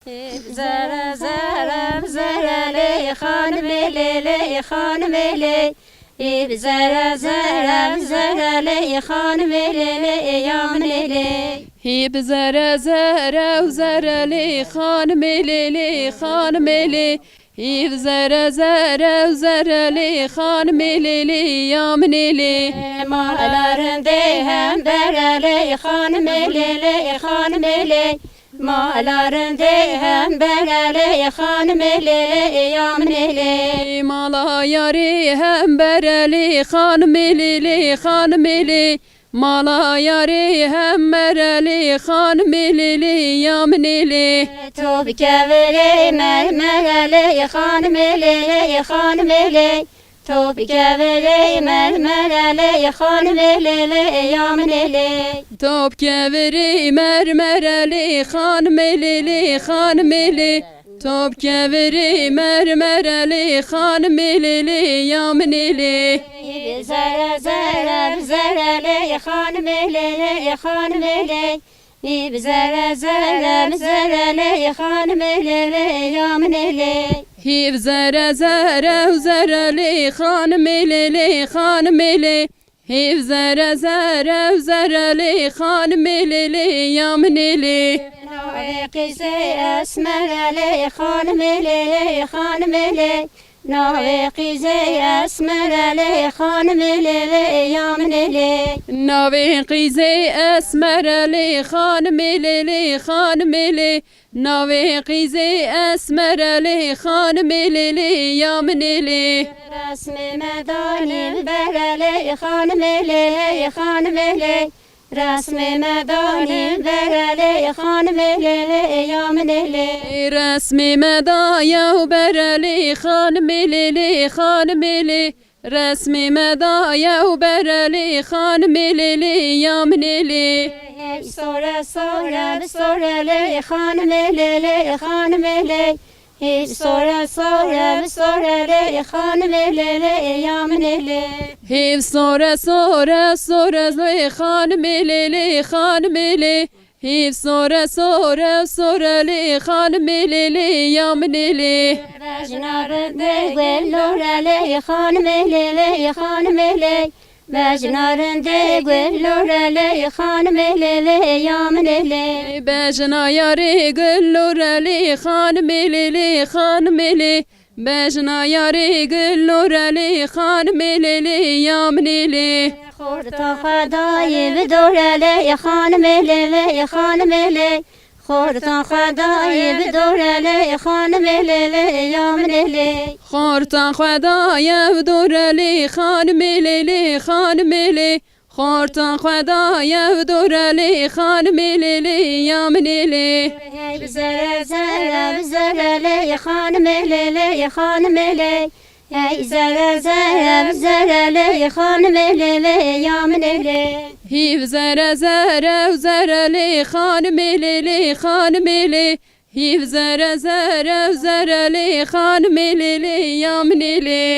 Zara zara zara le khanım le khanım le zara zara zara le khanım le yam le hip zara zara zara le khanım le khanım le hip zara zara zara le khanım le yam le malarında hem berale khanım le khanım le malarında hem berale khanım le yam le mala yari hem berali khanım le khanım le mala yari hem berali khanım le yam le توب كبري مرمرة خانم لي خانم لي توب كبري مرمرة خانم لي يوم لي top keveri mermereli hanmeli hanmeli top keveri mermereli hanmeli yamneli زرا زرا زرا لي خانم لي خانم لي بزرا زرا زرا لي خانم لي يوم لي hiv zere zere zereli hanmeli hanmeli hiv zere zere zereli hanmeli yamneli قيسي أسمر لي خانم لي خانم لي ناوي زي أسمر لي خانم لي يوم لي ناوي قيزي اسمرلي خانملي خانملي ناوي قيزي اسمرلي خانملي يامنلي رسم مداني برلي خانم لي خانم لي رسم مداني برلي خانم لي يوم لي رسمي مدايا وبرلي خانملي خانملي رسمي مدايا وبرلي خانملي يامنلي سورة سورة سورة لي خانم لي خانم لي سورة سورة سورة لي خانم لي يوم لي هيف صورة صورة صورة لي خانملي خانملي هيف صورة صورة صورة لي خانملي يامنلي بجنار دقل لورا لي خانم لي خانم لي بجنار دقل لورا لي خانم لي يوم لي بجنا ياري قلور لي خانملي خانملي بجنا ياري قلور لي خانملي يامنلي خورتا خداي بدور لي خانم لي خانم لي خورتا خداي بدور لي خانم لي يوم لي خورتا خدايا بدور لي خانملي خانملي خورتا خدايا بدور لي خانملي يامنلي بزرا زرا بزرا لي خانم لي خانم لي زرا زرا بزرا لي خانم لي يوم لي هيف زرا زرا وزرا لي خانملي خانملي هيف زرا زرا وزرا لي خانملي يامنلي